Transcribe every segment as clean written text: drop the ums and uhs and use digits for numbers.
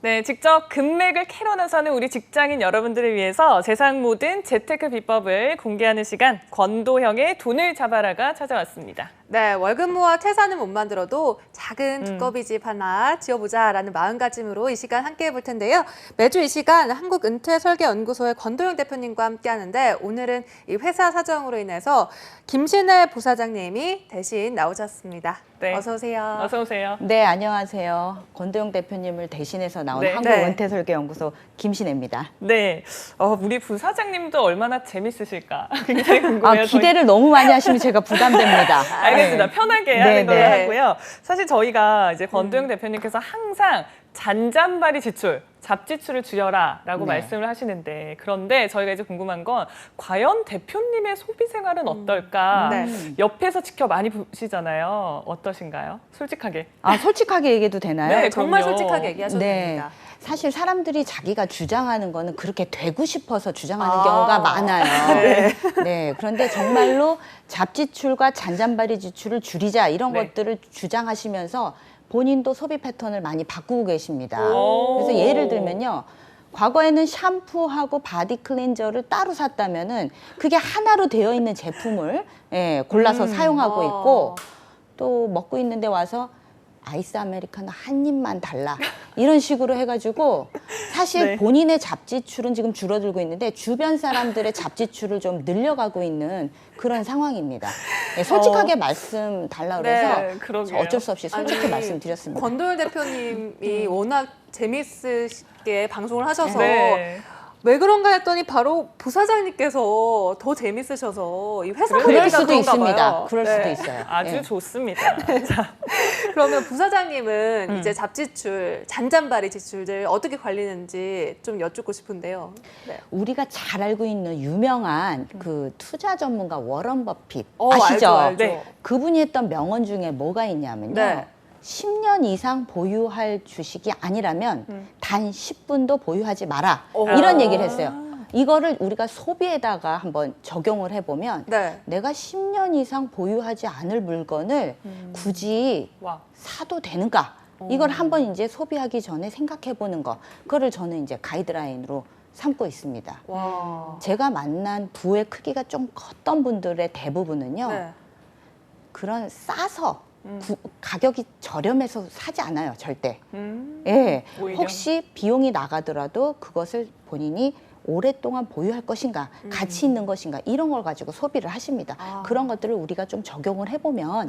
네, 직접 금맥을 캐러 나서는 우리 직장인 여러분들을 위해서 세상 모든 재테크 비법을 공개하는 시간, 권도형의 돈을 잡아라가 찾아왔습니다. 네, 월급 모아 퇴사는 못 만들어도 작은 두꺼비 집 하나 지어보자라는 마음가짐으로 이 시간 함께 해볼 텐데요. 매주 이 시간 한국은퇴설계연구소의 권도영 대표님과 함께 하는데 오늘은 이 회사 사정으로 인해서 김신혜 부사장님이 대신 나오셨습니다. 네. 어서 오세요. 어서 오세요. 네, 안녕하세요. 권도영 대표님을 대신해서 나온 네. 한국은퇴설계연구소 김신혜입니다. 네, 우리 부사장님도 얼마나 재밌으실까 굉장히 궁금해요. 기대를 너무 많이 하시면 제가 부담됩니다. 알겠습니다. 편하게 하는 걸로 네. 하고요. 사실 저희가 이제 권도영 대표님께서 항상 잔잔바리 지출, 잡지출을 줄여라라고 네. 말씀을 하시는데 그런데 저희가 이제 궁금한 건 과연 대표님의 소비 생활은 어떨까? 네. 옆에서 지켜 많이 보시잖아요. 어떠신가요? 솔직하게. 솔직하게 얘기해도 되나요? 네, 정말 그럼요. 솔직하게 얘기하셔도 됩니다. 사실 사람들이 자기가 주장하는 거는 그렇게 되고 싶어서 주장하는 경우가 많아요. 네. 그런데 정말로 잡지출과 잔잔바리 지출을 줄이자 이런 네. 것들을 주장하시면서 본인도 소비 패턴을 많이 바꾸고 계십니다. 오. 그래서 예를 들면요. 과거에는 샴푸하고 바디 클렌저를 따로 샀다면은 그게 하나로 되어 있는 제품을 골라서 사용하고 있고 또 먹고 있는데 와서 아이스 아메리카노 한 입만 달라 이런 식으로 해가지고 사실 네. 본인의 잡지출은 지금 줄어들고 있는데 주변 사람들의 잡지출을 좀 늘려가고 있는 그런 상황입니다. 네, 솔직하게 말씀 달라 그래서 네, 그러게요. 어쩔 수 없이 솔직히 아니, 말씀드렸습니다. 권도영 대표님이 워낙 재밌으시게 방송을 하셔서 네. 왜 그런가 했더니 바로 부사장님께서 더 재밌으셔서 이 회사 그럴 분위기가 수도 그런가 있습니다. 봐요. 그럴 네. 수도 있어요. 아주 예. 좋습니다. 자, 그러면 부사장님은 이제 잡지출, 잔잔바리 지출들 어떻게 관리하는지 좀 여쭙고 싶은데요. 네. 우리가 잘 알고 있는 유명한 그 투자 전문가 워런 버핏 알죠, 아시죠? 알죠. 네. 그분이 했던 명언 중에 뭐가 있냐면요. 네. 10년 이상 보유할 주식이 아니라면 단 10분도 보유하지 마라. 오. 이런 얘기를 했어요. 이거를 우리가 소비에다가 한번 적용을 해보면 네. 내가 10년 이상 보유하지 않을 물건을 굳이 와. 사도 되는가? 이걸 한번 이제 소비하기 전에 생각해 보는 거. 그거를 저는 이제 가이드라인으로 삼고 있습니다. 와. 제가 만난 부의 크기가 좀 컸던 분들의 대부분은요. 네. 그런 싸서 가격이 저렴해서 사지 않아요, 절대. 예. 오히려. 혹시 비용이 나가더라도 그것을 본인이 오랫동안 보유할 것인가, 가치 있는 것인가 이런 걸 가지고 소비를 하십니다. 그런 것들을 우리가 좀 적용을 해보면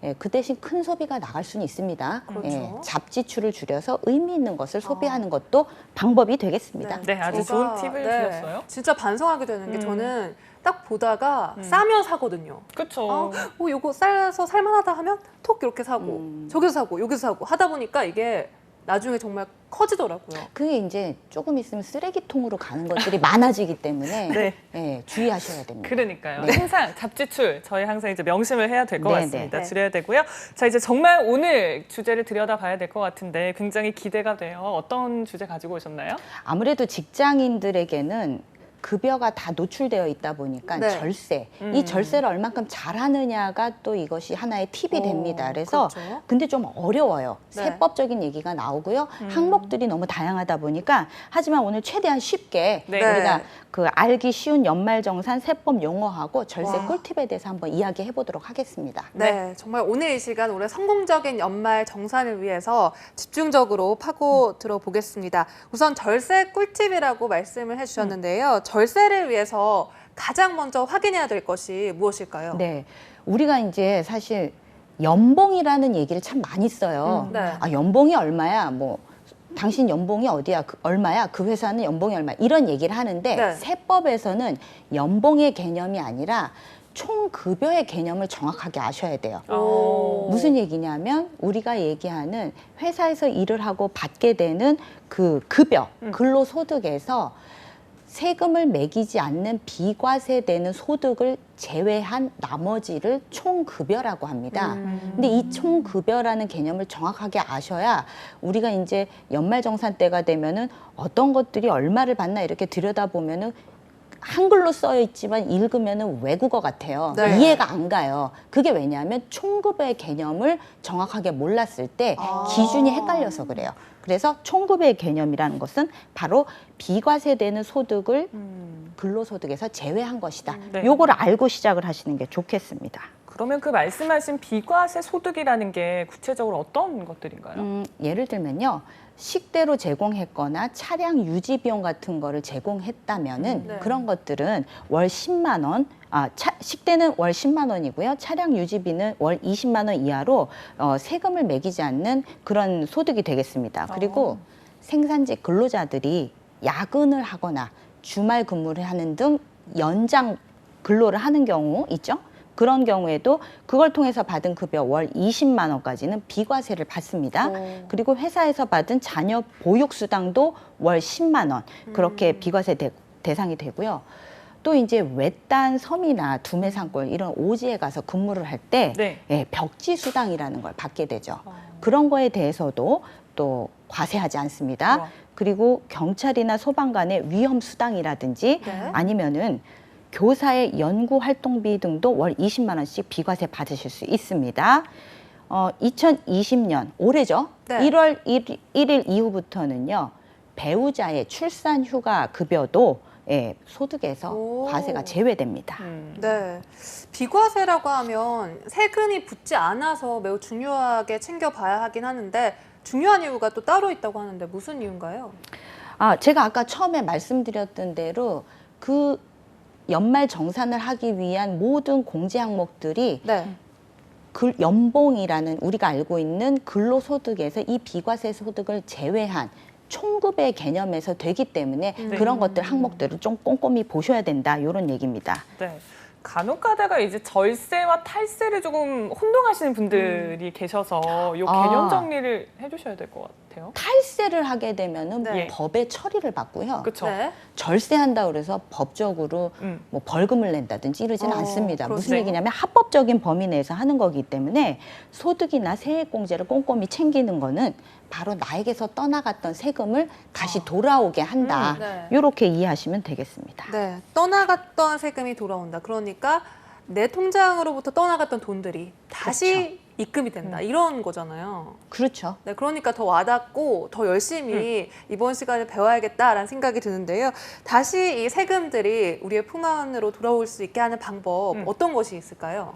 네. 그 대신 큰 소비가 나갈 수는 있습니다. 그렇죠. 잡지출을 줄여서 의미 있는 것을 소비하는 것도 방법이 되겠습니다. 네, 아주 제가, 좋은 팁을 주셨어요. 진짜 반성하게 되는 게 저는 딱 보다가 싸면 사거든요. 그렇죠. 요거 싸서 살만하다 하면 톡 이렇게 사고 저기서 사고 여기서 사고 하다 보니까 이게 나중에 정말 커지더라고요. 그게 이제 조금 있으면 쓰레기통으로 가는 것들이 많아지기 때문에 네. 예, 주의하셔야 됩니다. 그러니까요. 네. 항상 잡지출 저희 항상 이제 명심을 해야 될 것 네, 같습니다. 네. 줄여야 되고요. 자, 이제 정말 오늘 주제를 들여다봐야 될 것 같은데 굉장히 기대가 돼요. 어떤 주제 가지고 오셨나요? 아무래도 직장인들에게는 급여가 다 노출되어 있다 보니까 네. 절세, 이 절세를 얼만큼 잘하느냐가 또 이것이 하나의 팁이 됩니다. 그래서 그렇죠. 근데 좀 어려워요. 네. 세법적인 얘기가 나오고요. 항목들이 너무 다양하다 보니까 하지만 오늘 최대한 쉽게 네. 우리가 그 알기 쉬운 연말정산 세법 용어하고 절세 와. 꿀팁에 대해서 한번 이야기해 보도록 하겠습니다. 네, 정말 오늘 이 시간 올해 성공적인 연말 정산을 위해서 집중적으로 파고 들어보겠습니다. 우선 절세 꿀팁이라고 말씀을 해주셨는데요. 절세를 위해서 가장 먼저 확인해야 될 것이 무엇일까요? 네, 우리가 이제 사실 연봉이라는 얘기를 참 많이 써요. 네. 아, 연봉이 얼마야? 뭐 당신 연봉이 어디야? 얼마야? 그 회사는 연봉이 얼마? 이런 얘기를 하는데 네. 세법에서는 연봉의 개념이 아니라 총 급여의 개념을 정확하게 아셔야 돼요. 오. 무슨 얘기냐면 우리가 얘기하는 회사에서 일을 하고 받게 되는 그 급여, 근로소득에서 세금을 매기지 않는 비과세되는 소득을 제외한 나머지를 총급여라고 합니다. 근데 이 총급여라는 개념을 정확하게 아셔야 우리가 이제 연말정산 때가 되면은 어떤 것들이 얼마를 받나 이렇게 들여다보면은 한글로 써 있지만 읽으면 외국어 같아요. 네. 이해가 안 가요. 그게 왜냐하면 총급의 개념을 정확하게 몰랐을 때 기준이 헷갈려서 그래요. 그래서 총급의 개념이라는 것은 바로 비과세되는 소득을 근로소득에서 제외한 것이다. 네. 요거를 알고 시작을 하시는 게 좋겠습니다. 그러면 그 말씀하신 비과세 소득이라는 게 구체적으로 어떤 것들인가요? 예를 들면요. 식대로 제공했거나 차량 유지 비용 같은 거를 제공했다면은 네. 그런 것들은 월 10만 원, 식대는 월 10만 원이고요. 차량 유지비는 월 20만 원 이하로 세금을 매기지 않는 그런 소득이 되겠습니다. 그리고 생산직 근로자들이 야근을 하거나 주말 근무를 하는 등 연장 근로를 하는 경우 있죠. 그런 경우에도 그걸 통해서 받은 급여 월 20만 원까지는 비과세를 받습니다. 그리고 회사에서 받은 자녀 보육 수당도 월 10만 원 그렇게 비과세 대상이 되고요. 또 이제 외딴 섬이나 두메산골 이런 오지에 가서 근무를 할 때 네. 벽지 수당이라는 걸 받게 되죠. 그런 거에 대해서도 또 과세하지 않습니다. 우와. 그리고 경찰이나 소방관의 위험 수당이라든지 네. 아니면은 교사의 연구 활동비 등도 월 20만 원씩 비과세 받으실 수 있습니다. 2020년 올해죠. 네. 1월 1일 이후부터는요. 배우자의 출산 휴가 급여도 소득에서 오. 과세가 제외됩니다. 네. 비과세라고 하면 세금이 붙지 않아서 매우 중요하게 챙겨봐야 하긴 하는데 중요한 이유가 또 따로 있다고 하는데 무슨 이유인가요? 제가 아까 처음에 말씀드렸던 대로 그 연말 정산을 하기 위한 모든 공제 항목들이 네. 연봉이라는 우리가 알고 있는 근로소득에서 이 비과세 소득을 제외한 총급의 개념에서 되기 때문에 그런 것들 항목들을 좀 꼼꼼히 보셔야 된다 이런 얘기입니다. 네. 간혹 가다가 이제 절세와 탈세를 조금 혼동하시는 분들이 계셔서 요 개념 정리를 해주셔야 될 것 같아요. 탈세를 하게 되면은 네. 법의 처리를 받고요. 그렇죠. 네. 절세한다 그래서 법적으로 뭐 벌금을 낸다든지 이러지는 않습니다. 무슨 그렇죠. 얘기냐면 합법적인 범위 내에서 하는 거기 때문에 소득이나 세액공제를 꼼꼼히 챙기는 거는 바로 나에게서 떠나갔던 세금을 다시 돌아오게 한다. 네. 이렇게 이해하시면 되겠습니다. 네. 떠나갔던 세금이 돌아온다. 그러니까 내 통장으로부터 떠나갔던 돈들이 다시 입금이 된다. 이런 거잖아요. 그렇죠. 네, 그러니까 더 와닿고 더 열심히 이번 시간에 배워야겠다라는 생각이 드는데요. 다시 이 세금들이 우리의 품 안으로 돌아올 수 있게 하는 방법 어떤 것이 있을까요?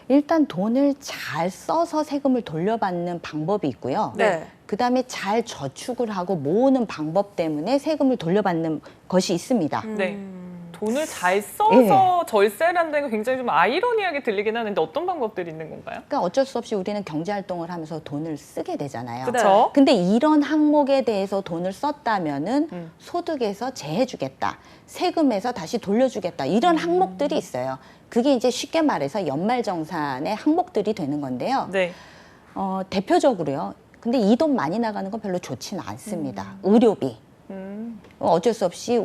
일단 돈을 잘 써서 세금을 돌려받는 방법이 있고요. 네. 그다음에 잘 저축을 하고 모으는 방법 때문에 세금을 돌려받는 것이 있습니다. 네. 돈을 잘 써서 절세를 한다는 건 굉장히 좀 아이러니하게 들리긴 하는데 어떤 방법들이 있는 건가요? 그러니까 어쩔 수 없이 우리는 경제활동을 하면서 돈을 쓰게 되잖아요. 그렇죠. 근데 이런 항목에 대해서 돈을 썼다면은 소득에서 제해주겠다, 세금에서 다시 돌려주겠다 이런 항목들이 있어요. 그게 이제 쉽게 말해서 연말정산의 항목들이 되는 건데요. 네. 대표적으로요. 근데 이 돈 많이 나가는 건 별로 좋지는 않습니다. 의료비. 어쩔 수 없이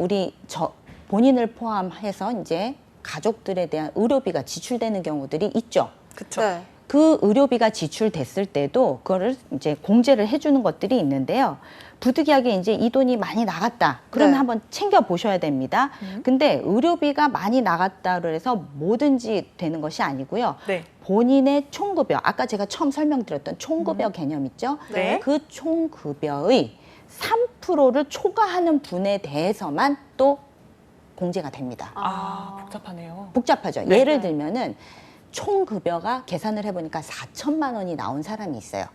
본인을 포함해서 이제 가족들에 대한 의료비가 지출되는 경우들이 있죠. 그렇죠. 네. 그 의료비가 지출됐을 때도 그거를 이제 공제를 해주는 것들이 있는데요. 부득이하게 이제 이 돈이 많이 나갔다. 그러면 네. 한번 챙겨 보셔야 됩니다. 근데 의료비가 많이 나갔다고 해서 뭐든지 되는 것이 아니고요. 네. 본인의 총급여, 아까 제가 처음 설명드렸던 총급여 개념 있죠? 네. 그 총급여의 3%를 초과하는 분에 대해서만 또 공제가 됩니다. 복잡하네요. 복잡하죠. 예를 들면은 총급여가 계산을 해보니까 4천만 원이 나온 사람이 있어요.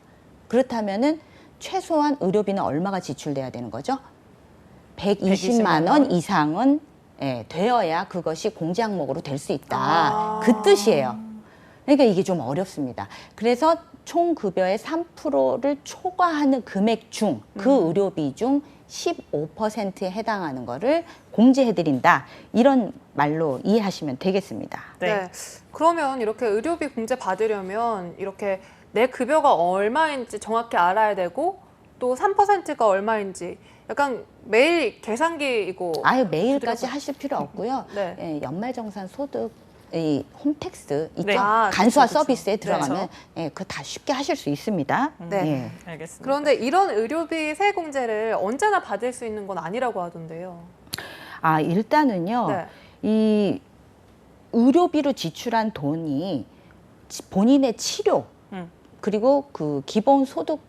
그렇다면은 최소한 의료비는 얼마가 지출돼야 되는 거죠? 120만 원 이상은 되어야 그것이 공제 항목으로 될 수 있다. 그 뜻이에요. 그러니까 이게 좀 어렵습니다. 그래서 총급여의 3%를 초과하는 금액 중 그 의료비 중 15%에 해당하는 거를 공제해드린다. 이런 말로 이해하시면 되겠습니다. 네. 그러면 이렇게 의료비 공제 받으려면 이렇게 내 급여가 얼마인지 정확히 알아야 되고 또 3%가 얼마인지 약간 매일 계산기이고 아유, 매일까지 하실 필요 없고요. 네. 연말정산 소득 이 홈택스 있죠? 네. 간소화 그쵸. 서비스에 들어가면 네. 그거 다 쉽게 하실 수 있습니다. 네. 알겠습니다. 그런데 이런 의료비 세공제를 언제나 받을 수 있는 건 아니라고 하던데요. 일단은요. 네. 이 의료비로 지출한 돈이 본인의 치료 그리고 그 기본 소득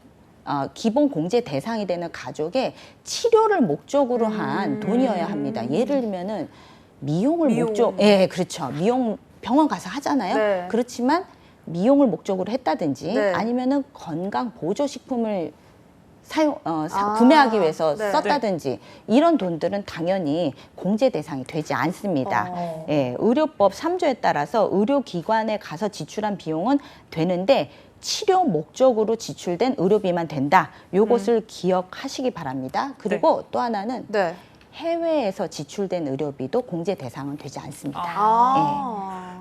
기본 공제 대상이 되는 가족의 치료를 목적으로 한 돈이어야 합니다. 예를 들면은 미용. 예, 그렇죠. 미용 병원 가서 하잖아요. 네. 그렇지만 미용을 목적으로 했다든지 네. 아니면은 건강 보조식품을 구매하기 위해서 네. 썼다든지 이런 돈들은 당연히 공제 대상이 되지 않습니다. 예, 의료법 3조에 따라서 의료기관에 가서 지출한 비용은 되는데 치료 목적으로 지출된 의료비만 된다. 요것을 기억하시기 바랍니다. 그리고 또 하나는 네. 해외에서 지출된 의료비도 공제 대상은 되지 않습니다.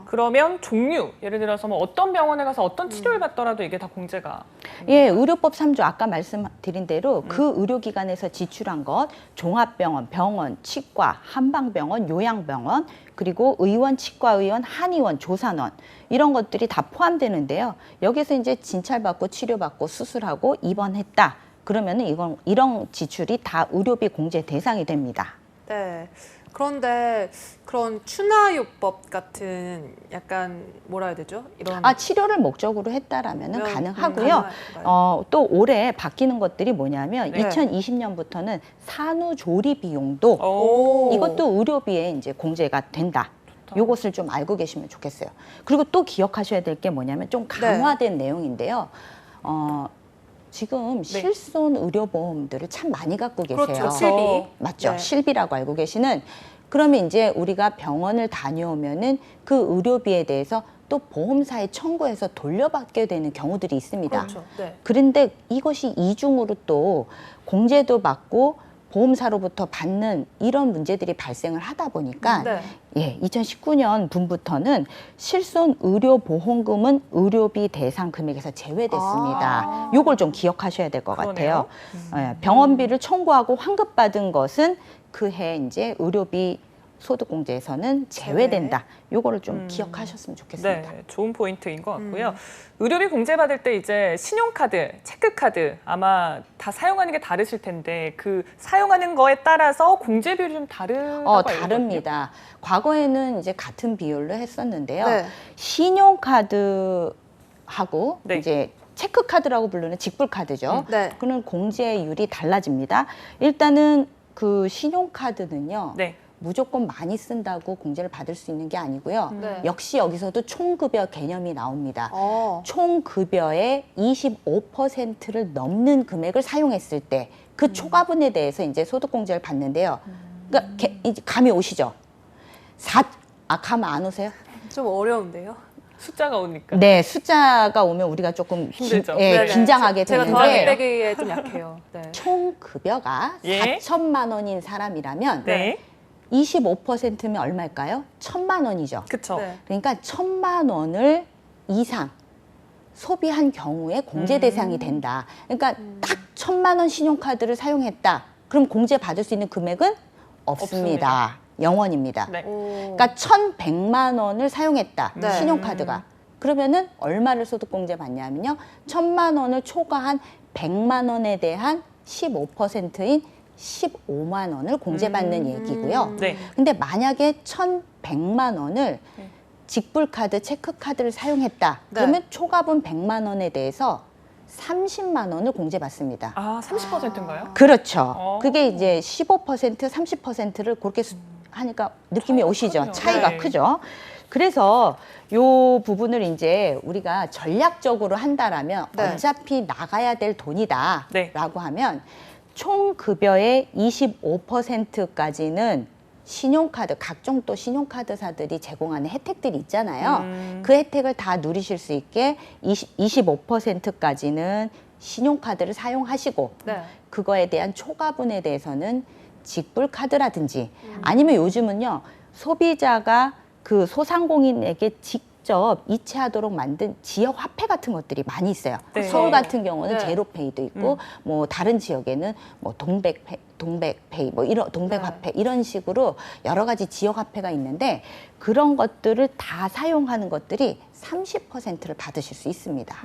그러면 종류, 예를 들어서 뭐 어떤 병원에 가서 어떤 치료를 받더라도 이게 다 공제가. 예, 의료법 3조 아까 말씀드린 대로 그 의료기관에서 지출한 것 종합병원, 병원, 치과, 한방병원, 요양병원 그리고 의원, 치과의원, 한의원, 조산원 이런 것들이 다 포함되는데요. 여기서 이제 진찰받고 치료받고 수술하고 입원했다. 그러면은 이런 지출이 다 의료비 공제 대상이 됩니다. 네. 그런데 그런 추나요법 같은 약간 뭐라 해야 되죠? 이런 치료를 목적으로 했다라면은 가능하고요. 가능할까요? 또 올해 바뀌는 것들이 뭐냐면 네. 2020년부터는 산후조리 비용도 오. 이것도 의료비에 이제 공제가 된다. 요것을 좀 알고 계시면 좋겠어요. 그리고 또 기억하셔야 될 게 뭐냐면 좀 강화된 내용인데요. 지금 실손 의료보험들을 참 많이 갖고 계세요. 그렇죠. 실비. 맞죠. 네. 실비라고 알고 계시는. 그러면 이제 우리가 병원을 다녀오면은 그 의료비에 대해서 또 보험사에 청구해서 돌려받게 되는 경우들이 있습니다. 그렇죠. 네. 그런데 이것이 이중으로 또 공제도 받고 보험사로부터 받는 이런 문제들이 발생을 하다 보니까 네. 예, 2019년 분부터는 실손 의료보험금은 의료비 대상 금액에서 제외됐습니다. 요걸 좀 기억하셔야 될 것 같아요. 예, 병원비를 청구하고 환급받은 것은 그해 이제 의료비 소득공제에서는 제외된다. 요거를 좀 기억하셨으면 좋겠습니다. 네, 좋은 포인트인 것 같고요. 의료비 공제받을 때 이제 신용카드, 체크카드 아마 다 사용하는 게 다르실 텐데 그 사용하는 거에 따라서 공제 비율이 좀 다르다고 알고 있거든요. 다릅니다. 과거에는 이제 같은 비율로 했었는데요. 네. 신용카드하고 네. 이제 체크카드라고 부르는 직불카드죠. 네. 그는 공제율이 달라집니다. 일단은 그 신용카드는요. 네. 무조건 많이 쓴다고 공제를 받을 수 있는 게 아니고요. 네. 역시 여기서도 총급여 개념이 나옵니다. 어. 총급여의 25%를 넘는 금액을 사용했을 때 그 초과분에 대해서 이제 소득공제를 받는데요. 그러니까 이제 감이 오시죠? 감 안 오세요? 좀 어려운데요. 숫자가 오니까. 네, 숫자가 오면 우리가 조금 힘들죠. 네네. 긴장하게 제가 되는데 더하기 빼기에 좀 약해요. 네. 총급여가 예. 4천만 원인 사람이라면 네. 25%면 얼마일까요? 1,000만 원이죠. 그쵸. 네. 그러니까 1,000만 원을 이상 소비한 경우에 공제 대상이 된다. 그러니까 딱 1,000만 원 신용카드를 사용했다. 그럼 공제 받을 수 있는 금액은 없습니다. 0원입니다. 네. 오. 그러니까 1,100만 원을 사용했다. 네. 신용카드가. 그러면은 얼마를 소득공제 받냐면요. 1,000만 원을 초과한 100만 원에 대한 15%인 15만 원을 공제받는 얘기고요. 네. 근데 만약에 1,100만 원을 직불카드, 체크카드를 사용했다. 네. 그러면 초과분 100만 원에 대해서 30만 원을 공제받습니다. 30%인가요? 그렇죠. 오. 그게 이제 15%, 30%를 그렇게 하니까 느낌이 차이가 오시죠? 크네요. 차이가 네. 크죠? 그래서 요 부분을 이제 우리가 전략적으로 한다라면 네. 어차피 나가야 될 돈이다 네. 라고 하면 총 급여의 25%까지는 신용카드, 각종 또 신용카드사들이 제공하는 혜택들이 있잖아요. 그 혜택을 다 누리실 수 있게 25%까지는 신용카드를 사용하시고 네. 그거에 대한 초과분에 대해서는 직불카드라든지 아니면 요즘은요 소비자가 그 소상공인에게 직접 이체하도록 만든 지역 화폐 같은 것들이 많이 있어요. 네. 서울 같은 경우는 네. 제로페이도 있고 뭐 다른 지역에는 뭐 동백페이 뭐 이런 동백화폐 이런 식으로 여러 가지 지역 화폐가 있는데 그런 것들을 다 사용하는 것들이 30%를 받으실 수 있습니다.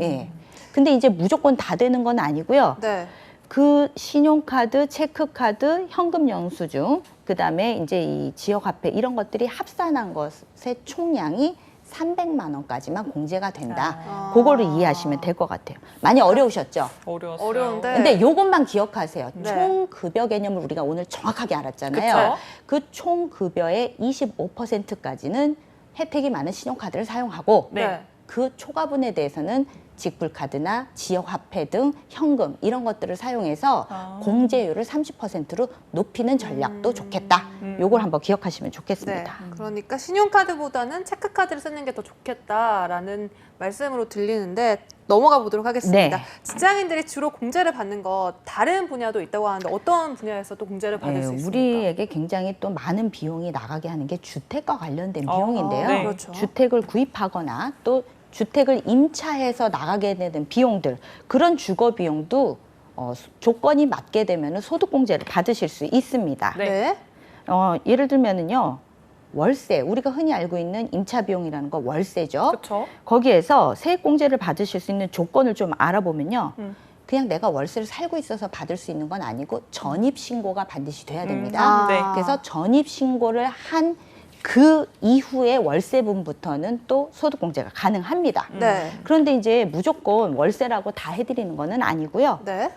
예. 근데 이제 무조건 다 되는 건 아니고요. 네. 그 신용카드, 체크카드, 현금 영수증, 그다음에 이제 이 지역화폐 이런 것들이 합산한 것의 총량이 300만 원까지만 공제가 된다. 아. 그거를 이해하시면 될 것 같아요. 많이 어려우셨죠? 어려웠어요. 어려운데. 근데 요것만 기억하세요. 네. 총 급여 개념을 우리가 오늘 정확하게 알았잖아요. 그쵸? 그 총 급여의 25%까지는 혜택이 많은 신용카드를 사용하고 네. 그 초과분에 대해서는 직불카드나 지역화폐 등 현금 이런 것들을 사용해서 공제율을 30%로 높이는 전략도 좋겠다. 요걸 한번 기억하시면 네. 좋겠습니다. 그러니까 신용카드보다는 체크카드를 쓰는 게 더 좋겠다라는 말씀으로 들리는데 넘어가 보도록 하겠습니다. 네. 직장인들이 주로 공제를 받는 거 다른 분야도 있다고 하는데 어떤 분야에서 또 공제를 받을 네, 수 있습니까? 우리에게 굉장히 또 많은 비용이 나가게 하는 게 주택과 관련된 어, 비용인데요. 네. 그렇죠. 주택을 구입하거나 또 주택을 임차해서 나가게 되는 비용들, 그런 주거 비용도 조건이 맞게 되면 소득공제를 받으실 수 있습니다. 네. 네. 예를 들면은요, 월세, 우리가 흔히 알고 있는 임차 비용이라는 거 월세죠. 그렇죠. 거기에서 세액공제를 받으실 수 있는 조건을 좀 알아보면요. 음. 그냥 내가 월세를 살고 있어서 받을 수 있는 건 아니고 전입신고가 반드시 돼야 됩니다. 아. 네. 그래서 전입신고를 한 그 이후에 월세분부터는 또 소득공제가 가능합니다. 네. 그런데 이제 무조건 월세라고 다 해드리는 거는 아니고요. 네.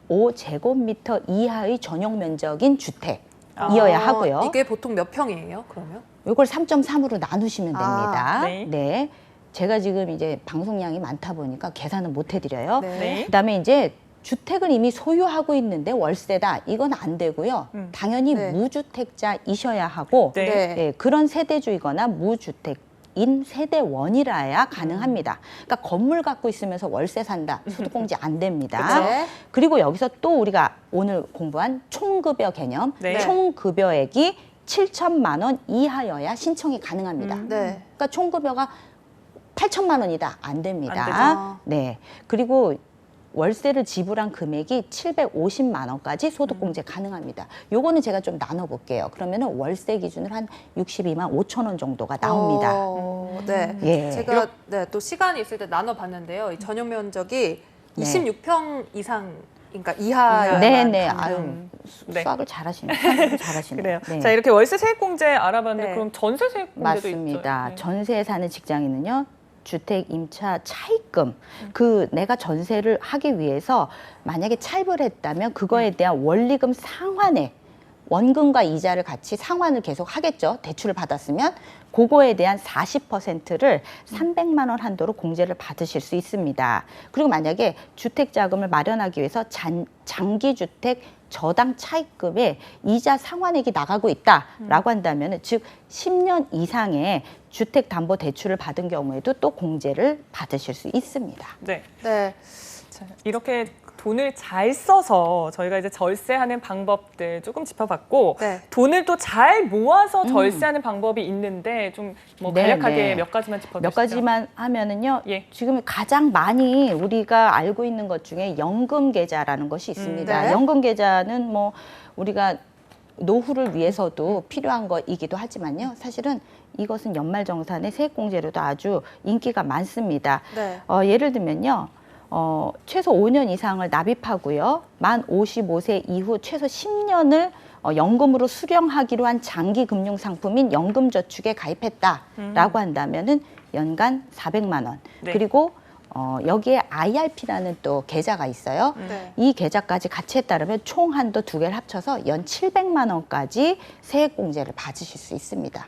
85제곱미터 이하의 전용 면적인 주택이어야 하고요. 이게 보통 몇 평이에요? 그러면? 이걸 3.3으로 나누시면 됩니다. 네. 네. 제가 지금 이제 방송량이 많다 보니까 계산은 못 해드려요. 네. 네. 그다음에 이제 주택을 이미 소유하고 있는데 월세다. 이건 안 되고요. 당연히 네. 무주택자이셔야 하고 네. 예, 그런 세대주이거나 무주택인 세대원이라야 가능합니다. 그러니까 건물 갖고 있으면서 월세 산다. 소득공제 안 됩니다. 네. 그리고 여기서 또 우리가 오늘 공부한 총급여 개념, 네. 총급여액이 7천만 원 이하여야 신청이 가능합니다. 네. 그러니까 총급여가 8천만 원이다. 안 됩니다. 안 되죠. 네. 그리고 월세를 지불한 금액이 750만 원까지 소득공제 가능합니다. 요거는 제가 좀 나눠볼게요. 그러면은 월세 기준으로 한 62만 5천 원 정도가 나옵니다. 네. 예. 제가 네, 또 시간이 있을 때 나눠봤는데요. 이 전용 면적이 네. 26평 이상, 그러니까 이하여야만 네네. 가능. 아유, 네. 수학을 잘하시네. 수학을 잘하시네. 그래요. 네. 자, 이렇게 월세 세액공제 알아봤는데 네. 그럼 전세 세액공제도 맞습니다. 있죠. 네. 전세에 사는 직장인은요. 주택 임차 차입금, 그 내가 전세를 하기 위해서 만약에 차입을 했다면 그거에 대한 원리금 상환에 원금과 이자를 같이 상환을 계속 하겠죠. 대출을 받았으면 그거에 대한 40%를 300만 원 한도로 공제를 받으실 수 있습니다. 그리고 만약에 주택 자금을 마련하기 위해서 장기 주택 저당 차입금에 이자 상환액이 나가고 있다라고 한다면 즉 10년 이상의 주택담보대출을 받은 경우에도 또 공제를 받으실 수 있습니다. 네. 네. 자, 이렇게 돈을 잘 써서 저희가 이제 절세하는 방법들 조금 짚어봤고 네. 돈을 또 잘 모아서 절세하는 방법이 있는데 좀 뭐 네, 간략하게 네. 몇 가지만 짚어주시죠. 몇 가지만 하면은요. 예. 지금 가장 많이 우리가 알고 있는 것 중에 연금 계좌라는 것이 있습니다. 네. 연금 계좌는 뭐 우리가 노후를 위해서도 필요한 것이기도 하지만요. 사실은 이것은 연말정산의 세액공제로도 아주 인기가 많습니다. 네. 예를 들면요. 최소 5년 이상을 납입하고요. 만 55세 이후 최소 10년을 연금으로 수령하기로 한 장기 금융 상품인 연금저축에 가입했다라고 한다면은 연간 400만 원. 네. 그리고 여기에 IRP라는 또 계좌가 있어요. 네. 이 계좌까지 같이 따르면 총 한도 두 개를 합쳐서 연 700만 원까지 세액공제를 받으실 수 있습니다.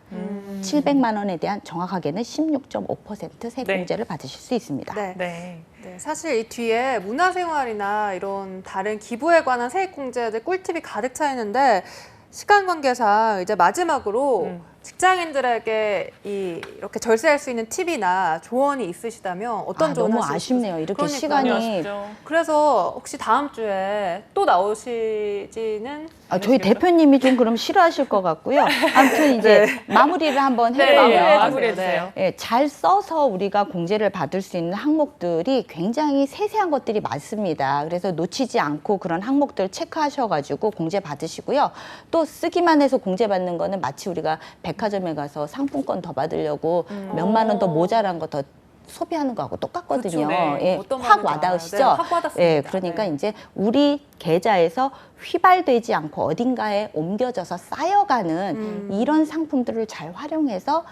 700만 원에 대한 정확하게는 16.5% 세액공제를 받으실 수 있습니다. 네. 네. 네, 사실 이 뒤에 문화생활이나 이런 다른 기부에 관한 세액공제들 꿀팁이 가득 차 있는데 시간 관계상 이제 마지막으로 직장인들에게 이렇게 절세할 수 있는 팁이나 조언이 있으시다면 어떤 조언 너무 하실 수 아쉽네요. 이렇게 그러니까요. 시간이 아쉽죠. 그래서 혹시 다음 주에 또 나오시지는 저희 대표님이 좀 그럼 싫어하실 것 같고요. 아무튼 이제 마무리를 한번 네, 해보면 마무리해 주세요. 예, 잘 써서 우리가 공제를 받을 수 있는 항목들이 굉장히 세세한 것들이 많습니다. 그래서 놓치지 않고 그런 항목들 체크하셔가지고 공제 받으시고요. 또 쓰기만 해서 공제 받는 거는 마치 우리가 백화점에 가서 상품권 더 받으려고 몇만 원 더 모자란 거 더 소비하는 거하고 똑같거든요. 그렇죠. 네. 예, 어떤 확 말인지 와닿으시죠? 알아요. 네, 확 와닿습니다. 예, 그러니까 네. 이제 우리 계좌에서 휘발되지 않고 어딘가에 옮겨져서 쌓여가는 이런 상품들을 잘 활용해서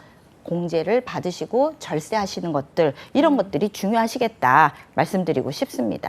공제를 받으시고 절세하시는 것들, 이런 것들이 중요하시겠다 말씀드리고 싶습니다.